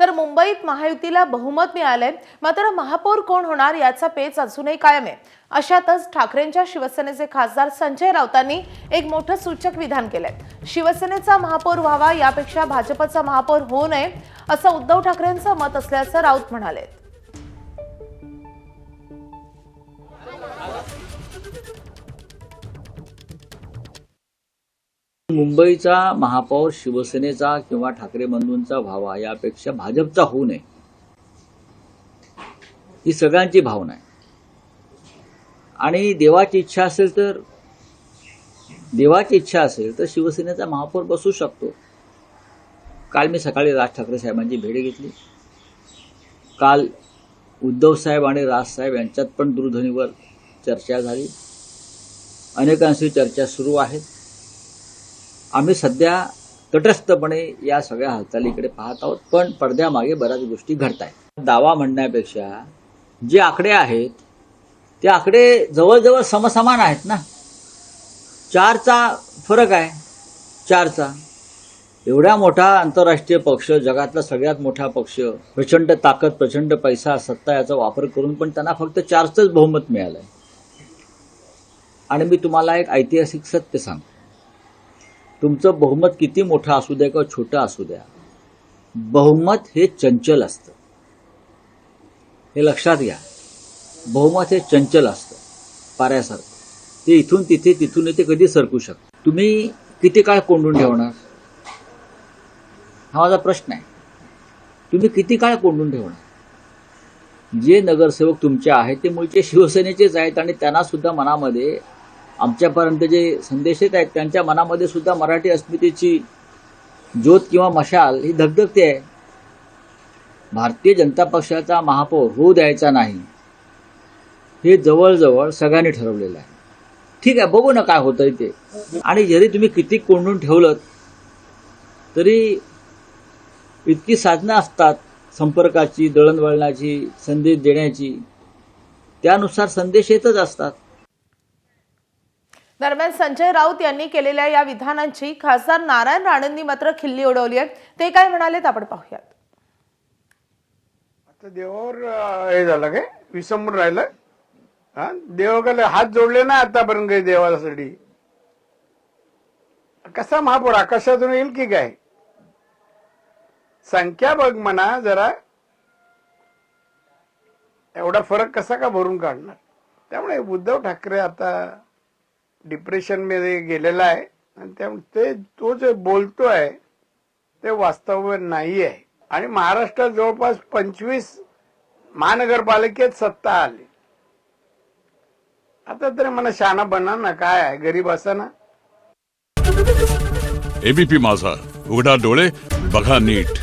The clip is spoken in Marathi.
तर मुंबईत महायुतीला बहुमत मिळाले, मात्र महापौर कोण होणार याचा पेच अजूनही कायम आहे। अशातच ठाकरेंच्या शिवसेनेचे खासदार संजय राऊतांनी एक मोठं सूचक विधान केलंय। शिवसेनेचा महापौर व्हावा यापेक्षा भाजपचा महापौर होऊ नये असं उद्धव ठाकरेंचं मत असल्याचं राऊत म्हणाले। मुंबईचा महापौर शिवसेनेचा किंवा ठाकरे बंधूंचा व्हावा यापेक्षा भाजपचा होऊ नये ही सगळ्यांची भावना आहे। आणि देवाची इच्छा असेल तर शिवसेनेचा महापौर बसू शकतो। काल मी सकाळी राज ठाकरे साहेबांची भेट घेतली। काल उद्धव साहेब आणि राज साहेब यांच्यात पण दूरध्वनीवर चर्चा झाली। अनेकांशी चर्चा सुरू आहेत। आम्ही सध्या तटस्थपणे या सगळ्या हालचालीकडे पाहत आहोत, पण पडद्यामागे बऱ्याच गोष्टी घडत आहेत। दावा म्हणण्यापेक्षा जे आकडे आहेत ते आकडे जवळजवळ समसमान आहेत ना। 4चा फरक आहे, 4चा। एवढा मोठा आंतरराष्ट्रीय पक्ष, जगातला सगळ्यात मोठा पक्ष, प्रचंड ताकद, प्रचंड पैसा, सत्ता याचा वापर करून पण त्यांना फक्त 4चंच बहुमत मिळालंय। आणि मी तुम्हाला एक ऐतिहासिक सत्य सांगतो, तुमचं बहुमत किती मोठं असू द्या किंवा छोटं असू द्या, बहुमत हे चंचल असतं, हे लक्षात घ्या। बहुमत हे चंचल असतं, पाऱ्यासारखं। ते इथून तिथे तिथून इथे कधी सरकू शकतं। तुम्ही किती काळ कोंडून ठेवणार हा माझा प्रश्न आहे। तुम्ही किती काळ कोंडून ठेवणार? जे नगरसेवक तुमचे आहेत ते मूळचे शिवसेनेचेच आहेत आणि त्यांना सुद्धा मनामध्ये, आमच्यापर्यंत जे संदेश येत आहेत त्यांच्या मनामध्ये सुद्धा मराठी अस्मितेची ज्योत किंवा मशाल ही धगधगते आहे। भारतीय जनता पक्षाचा महापौर होऊ द्यायचा नाही हे जवळजवळ सगळ्यांनी ठरवलेलं आहे। ठीक आहे, बघू ना काय होतंय ते। आणि जरी तुम्ही किती कोंडून ठेवलं तरी इतकी साधनं असतात संपर्काची, दळणवळणाची, संदेश देण्याची, त्यानुसार संदेश येतच असतात। दरम्यान संजय राऊत यांनी केलेल्या या विधानांची खासदार नारायण राणेंनी मात्र खिल्ली उडवली आहे। ते काय म्हणालेत आपण पाहूयात। आता देवावर हे झालं काय, विसंबून राहिलं। हा, देवाकडे हात जोडले ना आतापर्यंत काही देवासाठी। कसा महापौर आकाशातून येईल की काय? संख्या बघ म्हणा जरा, एवढा फरक कसा का भरून काढणार? त्यामुळे उद्धव ठाकरे आता डिप्रेशन मध्ये गेलेला आहे आणि त्यामुळे तो जे बोलतोय ते वास्तव नाही आहे। आणि महाराष्ट्रात जवळपास 25 महानगरपालिकेत सत्ता आली। आता तरी मला शहाणा बना ना, काय आहे गरीब असा ना। एबीपी माझा, उघडा डोळे बघा नीट।